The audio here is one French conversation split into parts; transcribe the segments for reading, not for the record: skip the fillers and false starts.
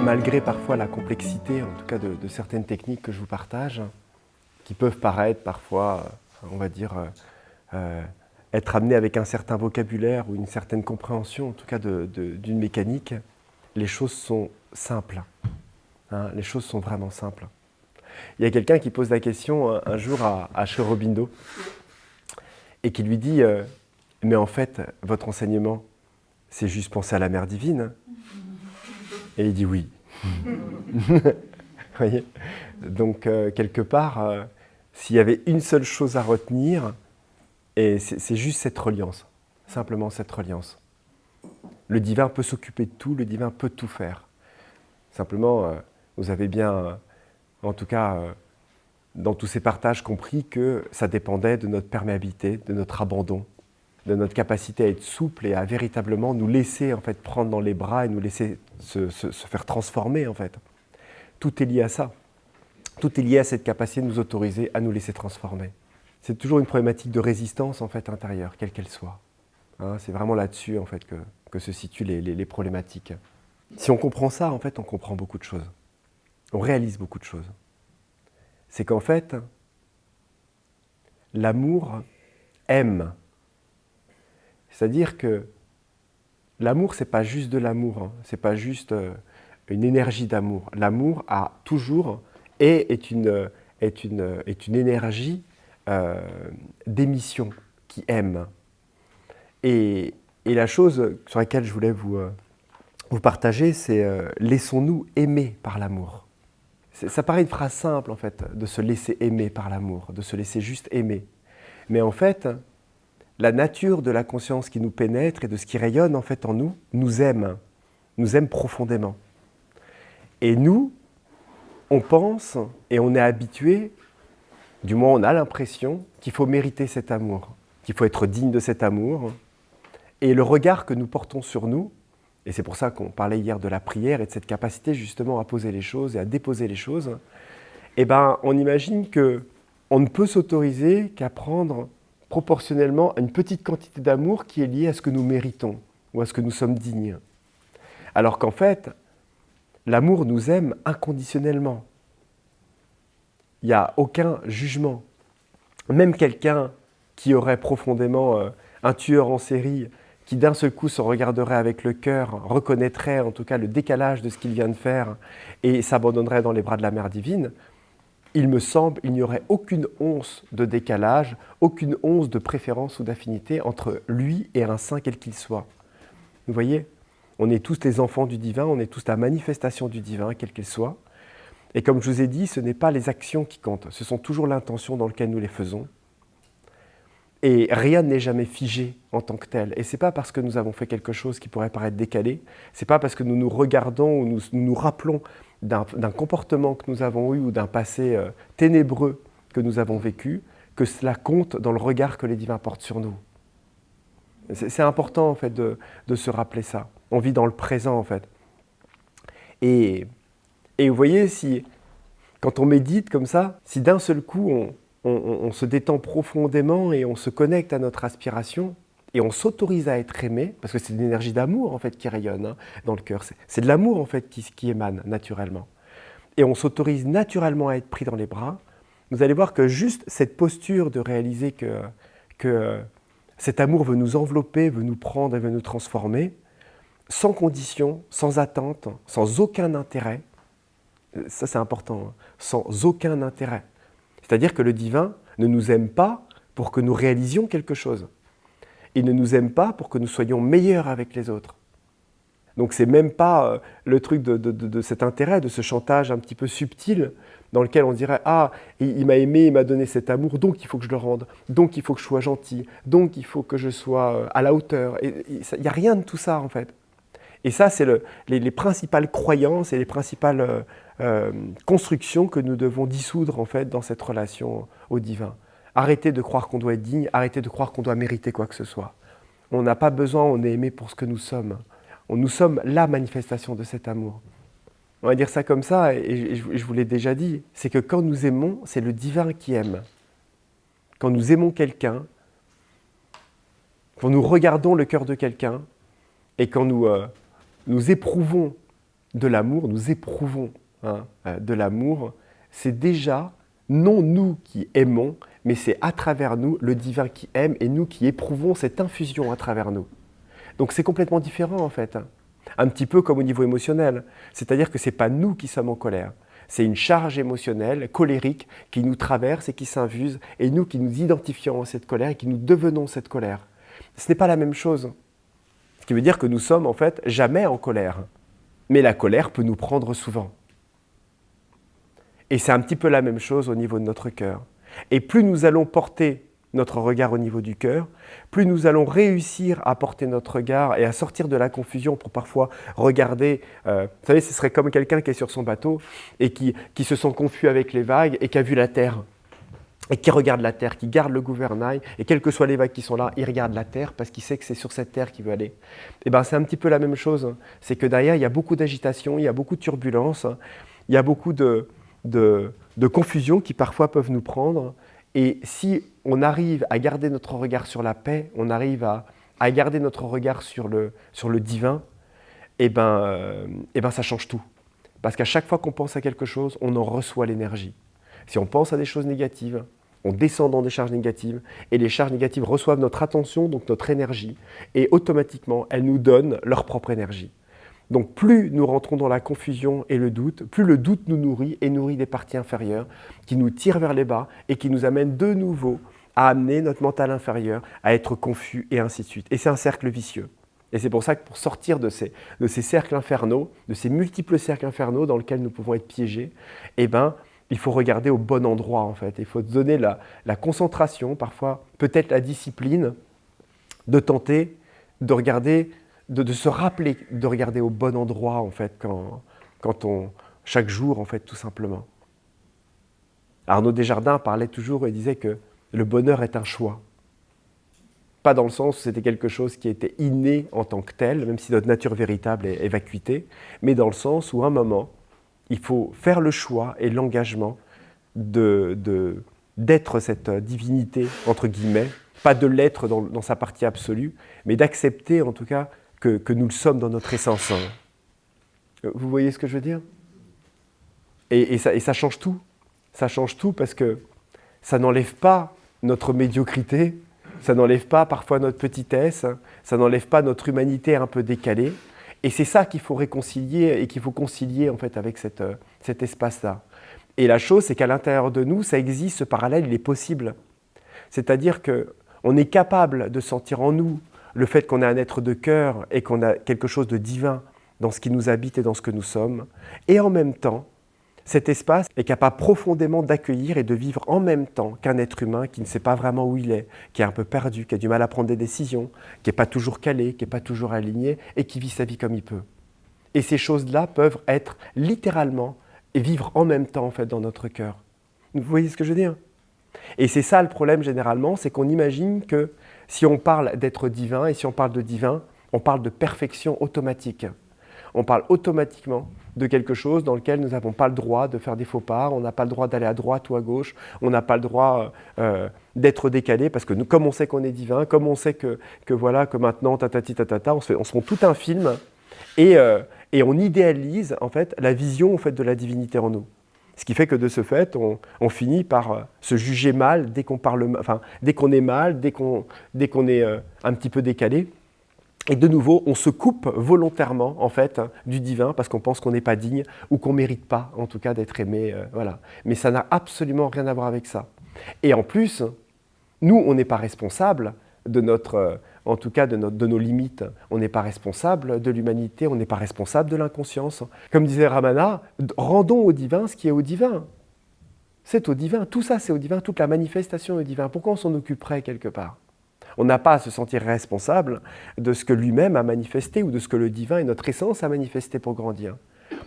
Malgré parfois la complexité, en tout cas de certaines techniques que je vous partage, qui peuvent paraître parfois, on va dire, être amenées avec un certain vocabulaire ou une certaine compréhension, en tout cas d'une mécanique, les choses sont simples. Hein, les choses sont vraiment simples. Il y a quelqu'un qui pose la question un jour à Sri Aurobindo et qui lui dit mais en fait, votre enseignement, c'est juste penser à la mère divine. Et il dit oui. Vous voyez ? Donc, quelque part, s'il y avait une seule chose à retenir, et c'est juste cette reliance, simplement cette reliance. Le divin peut s'occuper de tout, le divin peut tout faire. Simplement, vous avez bien, en tout cas, dans tous ces partages, compris que ça dépendait de notre perméabilité, de notre abandon, de notre capacité à être souple et à véritablement nous laisser en fait, prendre dans les bras et nous laisser se faire transformer. En fait. Tout est lié à ça. Tout est lié à cette capacité de nous autoriser à nous laisser transformer. C'est toujours une problématique de résistance en fait, intérieure, quelle qu'elle soit. Hein, c'est vraiment là-dessus en fait, que se situent les problématiques. Si on comprend ça, en fait, on comprend beaucoup de choses. On réalise beaucoup de choses. C'est qu'en fait, l'amour aime. C'est-à-dire que l'amour, ce n'est pas juste de l'amour, hein. Ce n'est pas juste une énergie d'amour. L'amour a toujours est une énergie d'émission qui aime. Et la chose sur laquelle je voulais vous partager, c'est laissons-nous aimer par l'amour. Ça paraît une phrase simple, en fait, de se laisser aimer par l'amour, de se laisser juste aimer. Mais en fait, la nature de la conscience qui nous pénètre et de ce qui rayonne en fait en nous aime profondément. Et nous, on pense et on est habitué, du moins on a l'impression qu'il faut mériter cet amour, qu'il faut être digne de cet amour. Et le regard que nous portons sur nous, et c'est pour ça qu'on parlait hier de la prière et de cette capacité justement à poser les choses et à déposer les choses, eh ben, on imagine qu'on ne peut s'autoriser qu'à prendre proportionnellement à une petite quantité d'amour qui est liée à ce que nous méritons ou à ce que nous sommes dignes. Alors qu'en fait, l'amour nous aime inconditionnellement. Il n'y a aucun jugement. Même quelqu'un qui aurait profondément un tueur en série, qui d'un seul coup se regarderait avec le cœur, reconnaîtrait en tout cas le décalage de ce qu'il vient de faire et s'abandonnerait dans les bras de la Mère divine, il me semble, il n'y aurait aucune once de décalage, aucune once de préférence ou d'affinité entre lui et un saint quel qu'il soit. Vous voyez, on est tous les enfants du divin, on est tous la manifestation du divin, quelle qu'elle soit. Et comme je vous ai dit, ce n'est pas les actions qui comptent, ce sont toujours l'intention dans laquelle nous les faisons. Et rien n'est jamais figé en tant que tel. Et ce n'est pas parce que nous avons fait quelque chose qui pourrait paraître décalé, ce n'est pas parce que nous nous regardons ou nous nous rappelons d'un comportement que nous avons eu ou d'un passé ténébreux que nous avons vécu, que cela compte dans le regard que les divins portent sur nous. C'est important en fait de se rappeler ça. On vit dans le présent en fait. Et vous voyez, quand on médite comme ça, si d'un seul coup on se détend profondément et on se connecte à notre aspiration, et on s'autorise à être aimé, parce que c'est une énergie d'amour en fait qui rayonne dans le cœur. C'est de l'amour en fait qui émane naturellement. Et on s'autorise naturellement à être pris dans les bras. Vous allez voir que juste cette posture de réaliser que cet amour veut nous envelopper, veut nous prendre et veut nous transformer, sans condition, sans attente, sans aucun intérêt, ça c'est important, hein, sans aucun intérêt. C'est-à-dire que le divin ne nous aime pas pour que nous réalisions quelque chose. Il ne nous aime pas pour que nous soyons meilleurs avec les autres. Donc c'est même pas le truc de cet intérêt, de ce chantage un petit peu subtil dans lequel on dirait « Ah, il m'a aimé, il m'a donné cet amour, donc il faut que je le rende, donc il faut que je sois gentil, donc il faut que je sois à la hauteur. » Il n'y a rien de tout ça en fait. Et ça, c'est les principales croyances et les principales constructions que nous devons dissoudre en fait dans cette relation au divin. Arrêtez de croire qu'on doit être digne, arrêtez de croire qu'on doit mériter quoi que ce soit. On n'a pas besoin, on est aimé pour ce que nous sommes. Nous sommes la manifestation de cet amour. On va dire ça comme ça, et je vous l'ai déjà dit, c'est que quand nous aimons, c'est le divin qui aime. Quand nous aimons quelqu'un, quand nous regardons le cœur de quelqu'un, et quand nous éprouvons de l'amour, de l'amour, c'est déjà non nous qui aimons, mais c'est à travers nous le divin qui aime et nous qui éprouvons cette infusion à travers nous. Donc c'est complètement différent en fait, un petit peu comme au niveau émotionnel, c'est-à-dire que ce n'est pas nous qui sommes en colère, c'est une charge émotionnelle, colérique, qui nous traverse et qui s'infuse, et nous qui nous identifions à cette colère et qui nous devenons cette colère. Ce n'est pas la même chose. Ce qui veut dire que nous sommes en fait jamais en colère. Mais la colère peut nous prendre souvent. Et c'est un petit peu la même chose au niveau de notre cœur. Et plus nous allons porter notre regard au niveau du cœur, plus nous allons réussir à porter notre regard et à sortir de la confusion pour parfois regarder. Vous savez, ce serait comme quelqu'un qui est sur son bateau et qui se sent confus avec les vagues et qui a vu la terre. Et qui regarde la terre, qui garde le gouvernail, et quelles que soient les vagues qui sont là, il regarde la terre parce qu'il sait que c'est sur cette terre qu'il veut aller. Et bien c'est un petit peu la même chose, c'est que derrière il y a beaucoup d'agitation, il y a beaucoup de turbulences, il y a beaucoup de confusion qui parfois peuvent nous prendre, et si on arrive à garder notre regard sur la paix, on arrive à garder notre regard sur le divin, et ben ça change tout. Parce qu'à chaque fois qu'on pense à quelque chose, on en reçoit l'énergie. Si on pense à des choses négatives, on descend dans des charges négatives et les charges négatives reçoivent notre attention, donc notre énergie, et automatiquement, elles nous donnent leur propre énergie. Donc plus nous rentrons dans la confusion et le doute, plus le doute nous nourrit et nourrit des parties inférieures qui nous tirent vers les bas et qui nous amènent de nouveau à amener notre mental inférieur à être confus et ainsi de suite. Et c'est un cercle vicieux. Et c'est pour ça que pour sortir de ces cercles infernaux, de ces multiples cercles infernaux dans lesquels nous pouvons être piégés, il faut regarder au bon endroit en fait. Il faut donner la concentration, parfois peut-être la discipline, de tenter de regarder, de se rappeler de regarder au bon endroit en fait chaque jour en fait tout simplement. Arnaud Desjardins parlait toujours et disait que le bonheur est un choix. Pas dans le sens où c'était quelque chose qui était inné en tant que tel, même si notre nature véritable est vacuité, mais dans le sens où à un moment, il faut faire le choix et l'engagement d'être cette divinité, entre guillemets, pas de l'être dans sa partie absolue, mais d'accepter en tout cas que nous le sommes dans notre essence. Vous voyez ce que je veux dire ? Et ça change tout. Ça change tout parce que ça n'enlève pas notre médiocrité, ça n'enlève pas parfois notre petitesse, ça n'enlève pas notre humanité un peu décalée. Et c'est ça qu'il faut réconcilier et qu'il faut concilier en fait avec cet espace-là. Et la chose, c'est qu'à l'intérieur de nous, ça existe, ce parallèle, il est possible. C'est-à-dire qu'on est capable de sentir en nous le fait qu'on a un être de cœur et qu'on a quelque chose de divin dans ce qui nous habite et dans ce que nous sommes. Et en même temps, cet espace est capable profondément d'accueillir et de vivre en même temps qu'un être humain qui ne sait pas vraiment où il est, qui est un peu perdu, qui a du mal à prendre des décisions, qui n'est pas toujours calé, qui n'est pas toujours aligné et qui vit sa vie comme il peut. Et ces choses-là peuvent être littéralement et vivre en même temps en fait dans notre cœur. Vous voyez ce que je veux dire ? Et c'est ça le problème généralement, c'est qu'on imagine que si on parle d'être divin et si on parle de divin, on parle de perfection automatique. On parle automatiquement de quelque chose dans lequel nous n'avons pas le droit de faire des faux pas, on n'a pas le droit d'aller à droite ou à gauche, on n'a pas le droit d'être décalé parce que nous, comme on sait qu'on est divin, comme on sait que maintenant, on se font tout un film et on idéalise en fait la vision en fait, de la divinité en nous. Ce qui fait que de ce fait, on finit par se juger mal dès qu'on est mal, dès qu'on est un petit peu décalé. Et de nouveau, on se coupe volontairement en fait du divin parce qu'on pense qu'on n'est pas digne ou qu'on ne mérite pas, en tout cas, d'être aimé. Voilà. Mais ça n'a absolument rien à voir avec ça. Et en plus, nous, on n'est pas responsable en tout cas de nos limites. On n'est pas responsable de l'humanité, on n'est pas responsable de l'inconscience. Comme disait Ramana, rendons au divin ce qui est au divin. C'est au divin, tout ça c'est au divin, toute la manifestation est au divin. Pourquoi on s'en occuperait quelque part? On n'a pas à se sentir responsable de ce que lui-même a manifesté ou de ce que le divin et notre essence a manifesté pour grandir.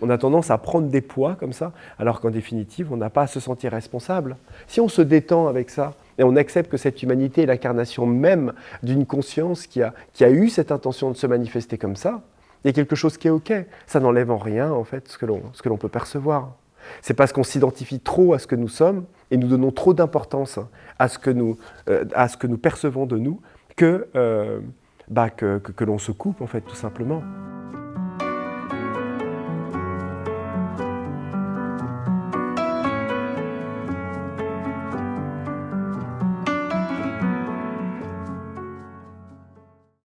On a tendance à prendre des poids comme ça, alors qu'en définitive, on n'a pas à se sentir responsable. Si on se détend avec ça, et on accepte que cette humanité est l'incarnation même d'une conscience qui a eu cette intention de se manifester comme ça, il y a quelque chose qui est OK. Ça n'enlève en rien, en fait, ce que l'on peut percevoir. C'est parce qu'on s'identifie trop à ce que nous sommes et nous donnons trop d'importance à ce que nous percevons de nous que l'on se coupe, en fait, tout simplement.